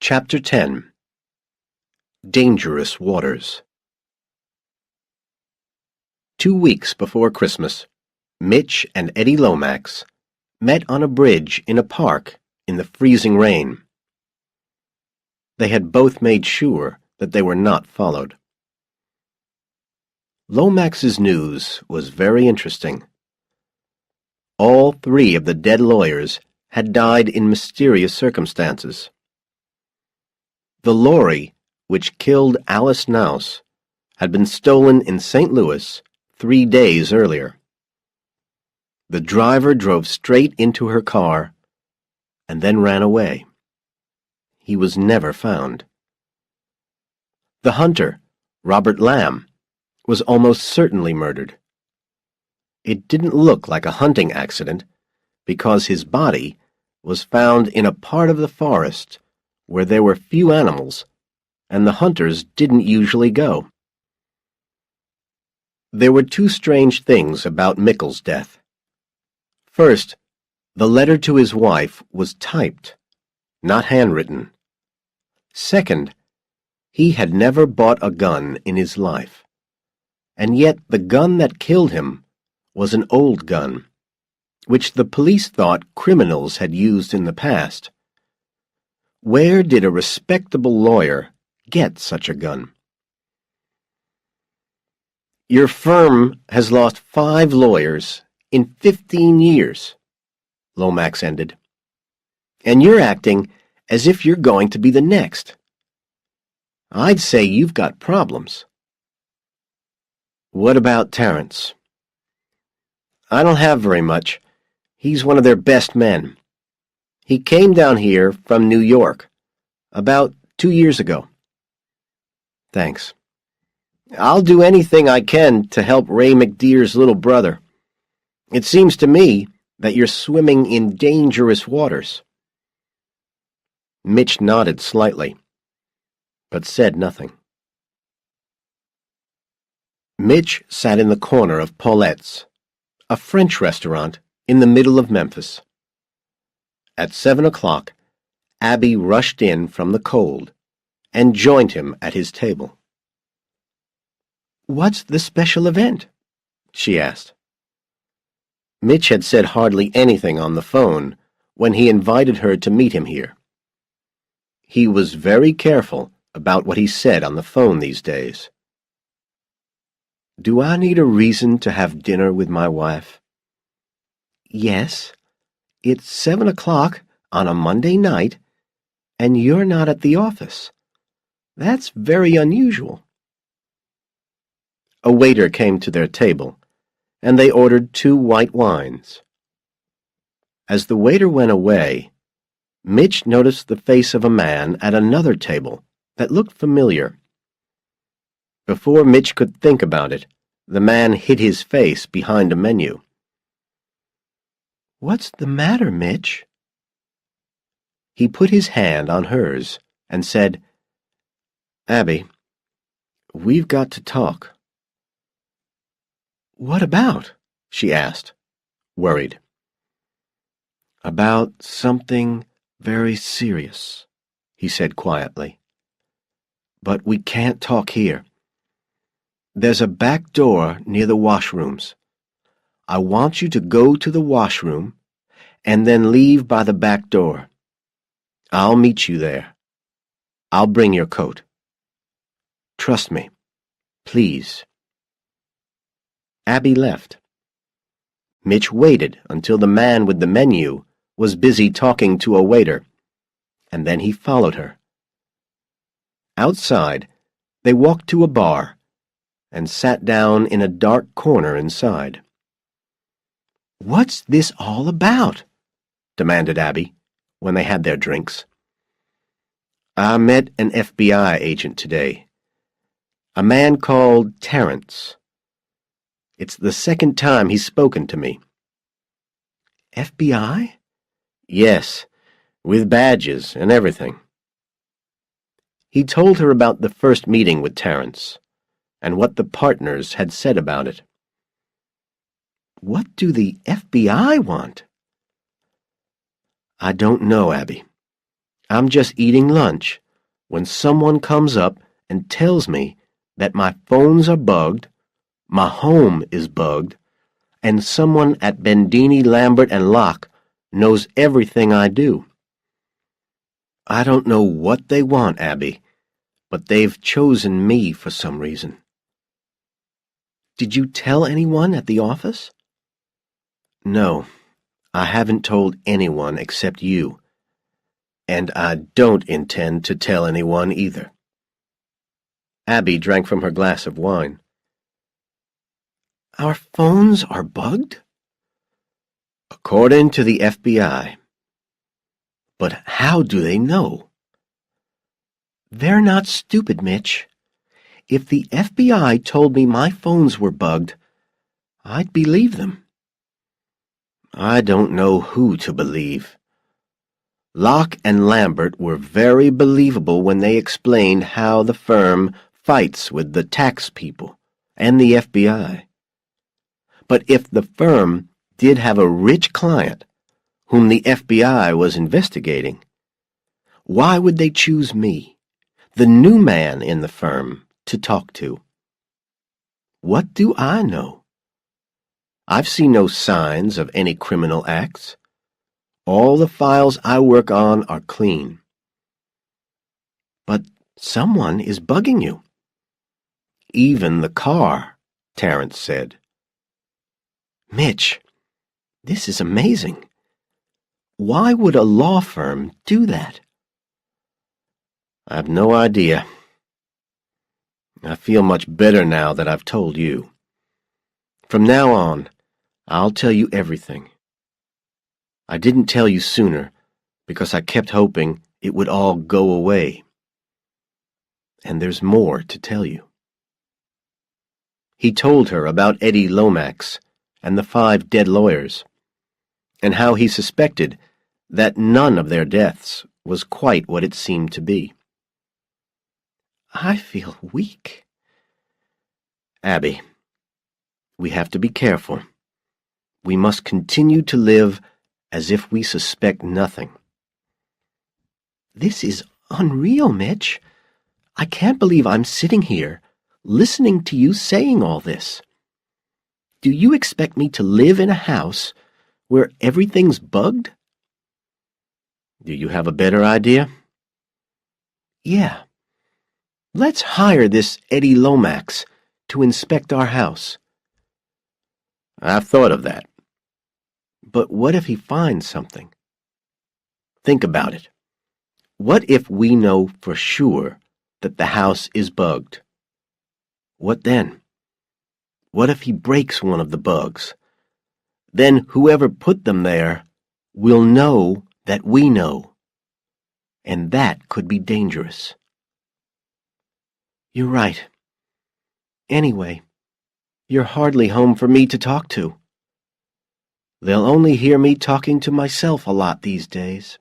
Chapter 10. Dangerous Waters. 2 weeks before Christmas, Mitch and Eddie Lomax met on a bridge in a park in the freezing rain. They had both made sure that they were not followed. Lomax's news was very interesting. All 3 of the dead lawyers had died in mysterious circumstances. The lorry which killed Alice Knauss had been stolen in St. Louis 3 days earlier. The driver drove straight into her car and then ran away. He was never found. The hunter, Robert Lamb, was almost certainly murdered. It didn't look like a hunting accident because his body was found in a part of the forest where there were few animals and the hunters didn't usually go. There were 2 strange things about Mickle's death. First, the letter to his wife was typed, not handwritten. Second, he had never bought a gun in his life, and yet the gun that killed him was an old gun, which the police thought criminals had used in the past. Where did a respectable lawyer get such a gun? Your firm has lost 5 lawyers in 15 years, Lomax ended, and you're acting as if you're going to be the next. I'd say you've got problems. What about Terence? I don't have very much. He's one of their best men. He came down here from New York about 2 years ago. Thanks. I'll do anything I can to help Ray McDeer's little brother. It seems to me that you're swimming in dangerous waters. Mitch nodded slightly, but said nothing. Mitch sat in the corner of Paulette's, a French restaurant in the middle of Memphis. At 7 o'clock, Abby rushed in from the cold and joined him at his table. "What's the special event?" she asked. Mitch had said hardly anything on the phone when he invited her to meet him here. He was very careful about what he said on the phone these days. "Do I need a reason to have dinner with my wife?" "Yes. It's 7 o'clock on a Monday night, and you're not at the office. That's very unusual." A waiter came to their table, and they ordered 2 white wines. As the waiter went away, Mitch noticed the face of a man at another table that looked familiar. Before Mitch could think about it, the man hid his face behind a menu. "What's the matter, Mitch?" He put his hand on hers and said, "Abby, we've got to talk." "What about?" she asked, worried. "About something very serious," he said quietly. "But we can't talk here. There's a back door near the washrooms. I want you to go to the washroom and then leave by the back door. I'll meet you there. I'll bring your coat. Trust me, please." Abby left. Mitch waited until the man with the menu was busy talking to a waiter, and then he followed her. Outside, they walked to a bar and sat down in a dark corner inside. "What's this all about?" demanded Abby, when they had their drinks. "I met an FBI agent today. A man called Terence. It's the second time he's spoken to me." "FBI?" "Yes, with badges and everything." He told her about the first meeting with Terence and what the partners had said about it. "What do the FBI want?" "I don't know, Abby. I'm just eating lunch when someone comes up and tells me that my phones are bugged, my home is bugged, and someone at Bendini, Lambert, and Locke knows everything I do. I don't know what they want, Abby, but they've chosen me for some reason. Did you tell anyone at the office? No, I haven't told anyone except you, and I don't intend to tell anyone either. Abby drank from her glass of wine. Our phones are bugged? According to the FBI. But how do they know? They're not stupid, Mitch. If the FBI told me my phones were bugged, I'd believe them. I don't know who to believe. Locke and Lambert were very believable when they explained how the firm fights with the tax people and the FBI. But if the firm did have a rich client whom the FBI was investigating, why would they choose me, the new man in the firm, to talk to? What do I know? I've seen no signs of any criminal acts. All the files I work on are clean. But someone is bugging you. Even the car, Terrence said. Mitch, this is amazing. Why would a law firm do that? I've no idea. I feel much better now that I've told you. From now on, I'll tell you everything. I didn't tell you sooner because I kept hoping it would all go away. And there's more to tell you. He told her about Eddie Lomax and the 5 dead lawyers, and how he suspected that none of their deaths was quite what it seemed to be. I feel weak. Abby, we have to be careful. We must continue to live as if we suspect nothing. This is unreal, Mitch. I can't believe I'm sitting here, listening to you saying all this. Do you expect me to live in a house where everything's bugged? Do you have a better idea? Yeah. Let's hire this Eddie Lomax to inspect our house. I've thought of that. But what if he finds something? Think about it. What if we know for sure that the house is bugged? What then? What if he breaks one of the bugs? Then whoever put them there will know that we know. And that could be dangerous. You're right. Anyway, you're hardly home for me to talk to. They'll only hear me talking to myself a lot these days.